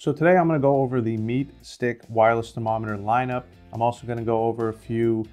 So today I'm going to go over the MeatStick wireless thermometer lineup. I'm also going to go over a few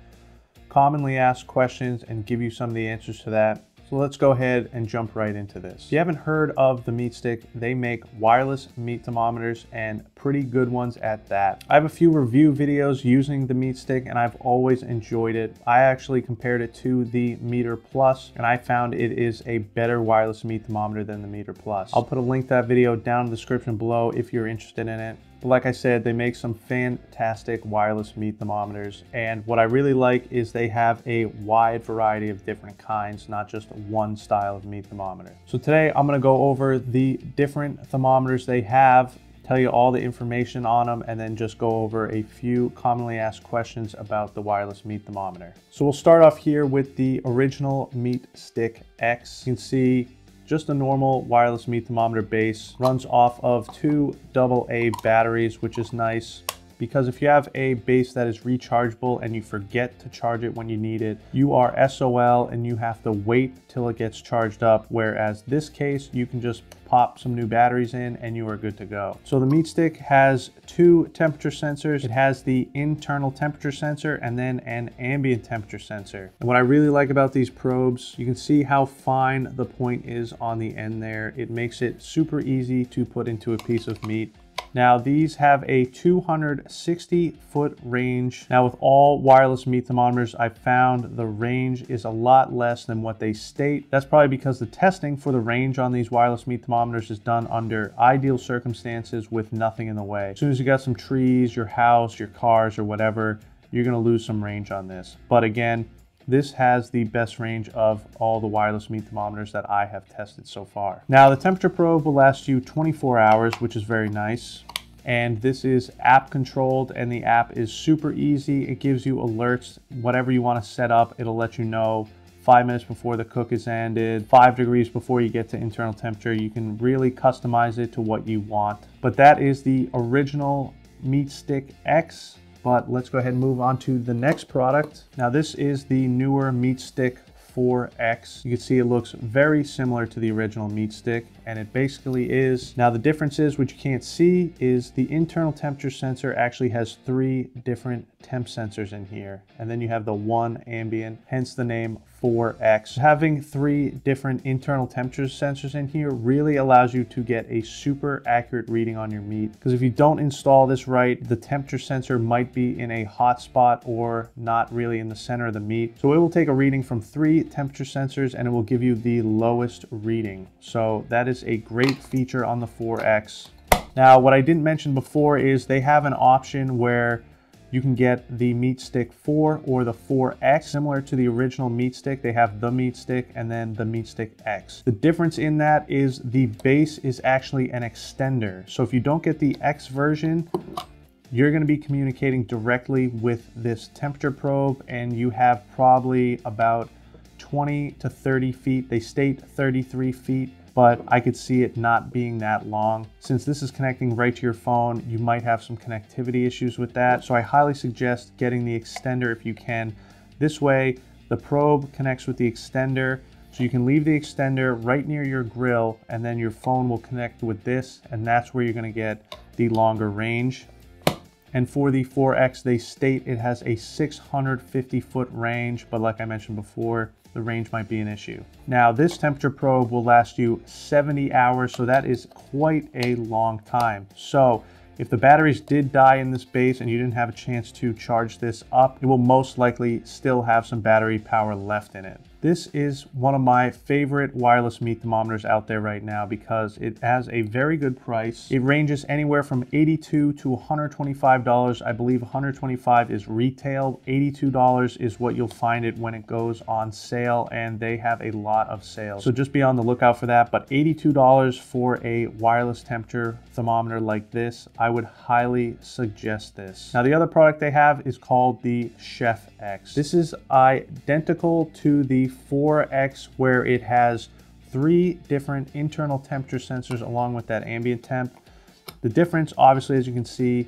commonly asked questions and give you some of the answers to that. So let's go ahead and jump right into this. If you haven't heard of the MeatStick, they make wireless meat thermometers and pretty good ones at that. I have a few review videos using the MeatStick and I've always enjoyed it. I actually compared it to the Meter Plus and I found it is a better wireless meat thermometer than the Meter Plus. I'll put a link to that video down in the description below if you're interested in it. But like I said, they make some fantastic wireless meat thermometers. And what I really like is they have a wide variety of different kinds, not just one style of meat thermometer. So today I'm gonna go over the different thermometers they have, tell you all the information on them, and then just go over a few commonly asked questions about the wireless meat thermometer. So we'll start off here with the original MeatStick X. You can see just a normal wireless meat thermometer base, runs off of 2 AA batteries, which is nice because if you have a base that is rechargeable and you forget to charge it when you need it, you are SOL and you have to wait till it gets charged up. Whereas this case, you can just pop some new batteries in and you are good to go. So the MeatStick has 2 temperature sensors. It has the internal temperature sensor and then an ambient temperature sensor. And what I really like about these probes, you can see how fine the point is on the end there. It makes it super easy to put into a piece of meat. Now these have a 260-foot range. Now with all wireless meat thermometers, I found the range is a lot less than what they state. That's probably because the testing for the range on these wireless meat thermometers is done under ideal circumstances with nothing in the way. As soon as you got some trees, your house, your cars, or whatever, you're gonna lose some range on this. But again, this has the best range of all the wireless meat thermometers that I have tested so far. Now the temperature probe will last you 24 hours, which is very nice. And this is app controlled and the app is super easy. It gives you alerts, whatever you want to set up, it'll let you know 5 minutes before the cook is ended, 5 degrees before you get to internal temperature. You can really customize it to what you want. But that is the original MeatStick X. But let's go ahead and move on to the next product. Now this is the newer MeatStick 4X. You can see it looks very similar to the original MeatStick, and it basically is. Now the difference is, what you can't see is the internal temperature sensor actually has 3 different temp sensors in here, and then you have the 1 ambient, hence the name 4X. Having 3 different internal temperature sensors in here really allows you to get a super accurate reading on your meat, because if you don't install this right, the temperature sensor might be in a hot spot or not really in the center of the meat. So it will take a reading from 3 temperature sensors and it will give you the lowest reading. So that is a great feature on the 4X. Now what I didn't mention before is they have an option where you can get the MeatStick 4 or the 4X. Similar to the original MeatStick, they have the MeatStick and then the MeatStick X. The difference in that is the base is actually an extender. So if you don't get the X version, you're going to be communicating directly with this temperature probe and you have probably about 20 to 30 feet. They state 33 feet, but I could see it not being that long. Since this is connecting right to your phone, you might have some connectivity issues with that. So I highly suggest getting the extender if you can. This way, the probe connects with the extender, so you can leave the extender right near your grill and then your phone will connect with this, and that's where you're gonna get the longer range. And for the 4X, they state it has a 650-foot range, but like I mentioned before, the range might be an issue. Now, this temperature probe will last you 70 hours, so that is quite a long time. So if the batteries did die in this base and you didn't have a chance to charge this up, it will most likely still have some battery power left in it. This is one of my favorite wireless meat thermometers out there right now because it has a very good price. It ranges anywhere from $82 to $125. I believe $125 is retail. $82 is what you'll find it when it goes on sale, and they have a lot of sales. So just be on the lookout for that. But $82 for a wireless temperature thermometer like this, I would highly suggest this. Now the other product they have is called the Chef X. This is identical to the 4X, where it has 3 different internal temperature sensors along with that ambient temp. The difference, obviously, as you can see,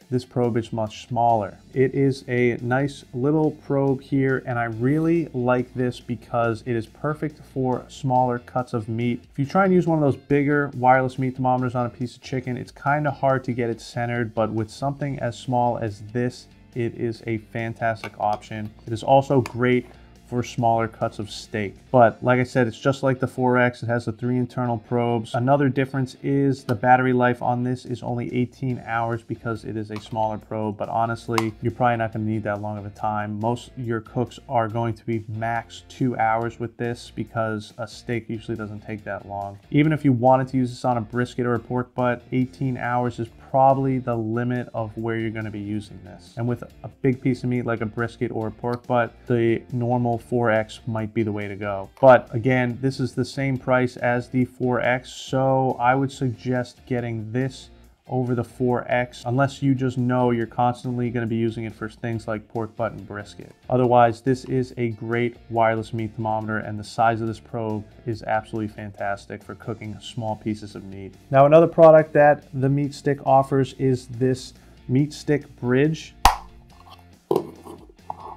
this probe is much smaller. It is a nice little probe here, and I really like this because it is perfect for smaller cuts of meat. If you try and use one of those bigger wireless meat thermometers on a piece of chicken, it's kind of hard to get it centered, but with something as small as this, it is a fantastic option. It is also great for smaller cuts of steak. But like I said, it's just like the 4X. It has the 3 internal probes. Another difference is the battery life on this is only 18 hours because it is a smaller probe, but honestly, you're probably not gonna need that long of a time. Most of your cooks are going to be max 2 hours with this because a steak usually doesn't take that long. Even if you wanted to use this on a brisket or a pork butt, 18 hours is probably the limit of where you're going to be using this. And with a big piece of meat like a brisket or a pork butt, the normal 4X might be the way to go. But again, this is the same price as the 4X, so I would suggest getting this over the 4X unless you just know you're constantly going to be using it for things like pork butt and brisket. Otherwise, this is a great wireless meat thermometer, and the size of this probe is absolutely fantastic for cooking small pieces of meat. Now, another product that the MeatStick offers is this MeatStick bridge.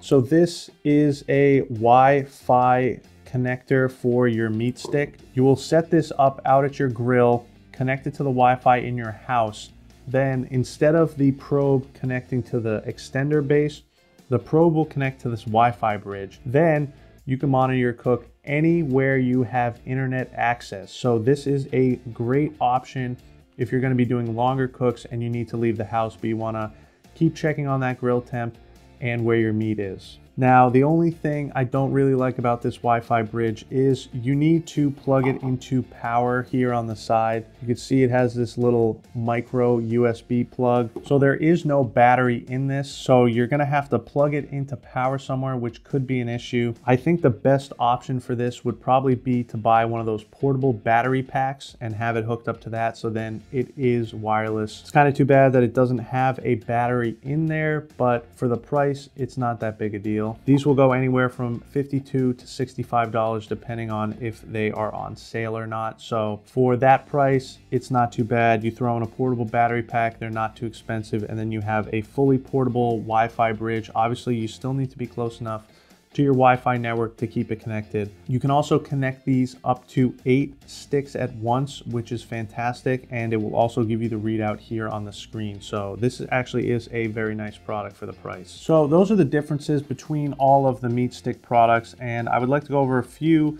So this is a Wi-Fi connector for your MeatStick. You will set this up out at your grill, connect it to the Wi-Fi in your house. Then instead of the probe connecting to the extender base, the probe will connect to this Wi-Fi bridge. Then you can monitor your cook anywhere you have internet access. So this is a great option if you're going to be doing longer cooks and you need to leave the house, but you want to keep checking on that grill temp and where your meat is. Now, the only thing I don't really like about this Wi-Fi bridge is you need to plug it into power here on the side. You can see it has this little micro USB plug. So there is no battery in this. So you're gonna have to plug it into power somewhere, which could be an issue. I think the best option for this would probably be to buy one of those portable battery packs and have it hooked up to that. So then it is wireless. It's kind of too bad that it doesn't have a battery in there, but for the price, it's not that big a deal. These will go anywhere from $52 to $65 depending on if they are on sale or not. So for that price, it's not too bad. You throw in a portable battery pack, they're not too expensive, and then you have a fully portable Wi-Fi bridge. Obviously, you still need to be close enough to your Wi-Fi network to keep it connected. You can also connect these up to 8 sticks at once, which is fantastic, and it will also give you the readout here on the screen. So this actually is a very nice product for the price. So those are the differences between all of the MeatStick products, and I would like to go over a few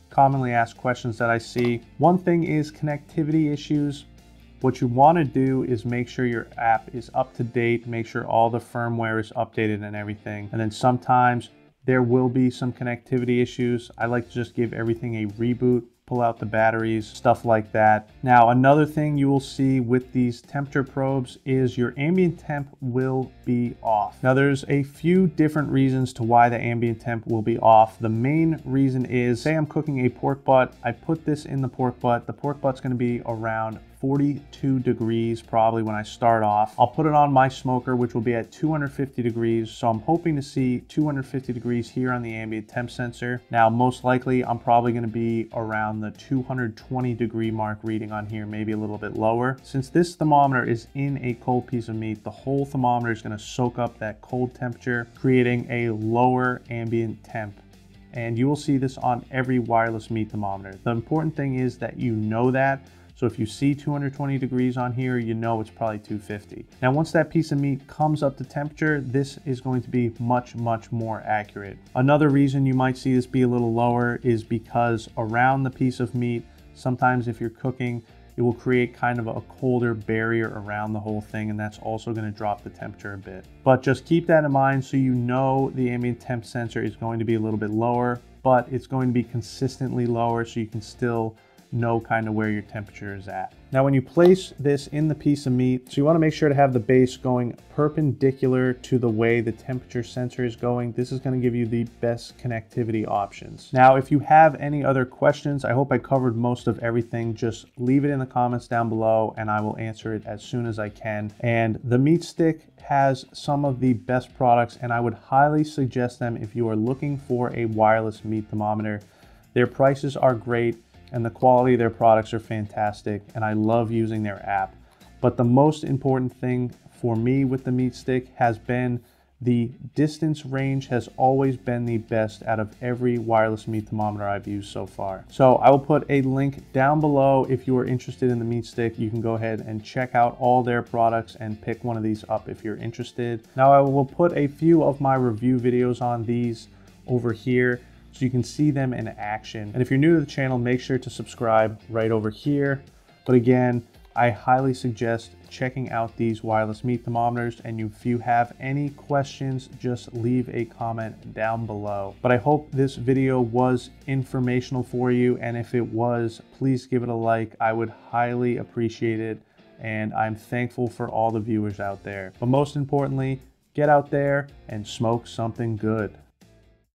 commonly asked questions that I see. One thing is connectivity issues. What you want to do is make sure your app is up to date, make sure all the firmware is updated and everything, and then sometimes there will be some connectivity issues. I like to just give everything a reboot, pull out the batteries, stuff like that. Now, another thing you will see with these temperature probes is your ambient temp will be off. Now, there's a few different reasons to why the ambient temp will be off. The main reason is, say I'm cooking a pork butt, I put this in the pork butt. The pork butt's gonna be around 42 degrees probably when I start off. I'll put it on my smoker, which will be at 250 degrees. So I'm hoping to see 250 degrees here on the ambient temp sensor. Now, most likely I'm probably gonna be around the 220 degree mark reading on here, maybe a little bit lower. Since this thermometer is in a cold piece of meat, the whole thermometer is gonna soak up that cold temperature, creating a lower ambient temp. And you will see this on every wireless meat thermometer. The important thing is that you know that. So if you see 220 degrees on here, you know it's probably 250. Now, once that piece of meat comes up to temperature, this is going to be much, much more accurate. Another reason you might see this be a little lower is because around the piece of meat, sometimes if you're cooking, it will create kind of a colder barrier around the whole thing, and that's also going to drop the temperature a bit. But just keep that in mind so you know the ambient temp sensor is going to be a little bit lower, but it's going to be consistently lower so you can still know kind of where your temperature is at. Now, when you place this in the piece of meat, so you want to make sure to have the base going perpendicular to the way the temperature sensor is going. This is going to give you the best connectivity options. Now, if you have any other questions, I hope I covered most of everything. Just leave it in the comments down below and I will answer it as soon as I can. And the MeatStick has some of the best products, and I would highly suggest them if you are looking for a wireless meat thermometer. Their prices are great, and the quality of their products are fantastic, and I love using their app. But the most important thing for me with the MeatStick has been the distance range has always been the best out of every wireless meat thermometer I've used so far. So I will put a link down below if you are interested in the MeatStick. You can go ahead and check out all their products and pick one of these up if you're interested. Now I will put a few of my review videos on these over here so you can see them in action. And if you're new to the channel, make sure to subscribe right over here. But again, I highly suggest checking out these wireless meat thermometers, and if you have any questions, just leave a comment down below. But I hope this video was informational for you, and if it was, please give it a like. I would highly appreciate it, and I'm thankful for all the viewers out there. But most importantly, get out there and smoke something good.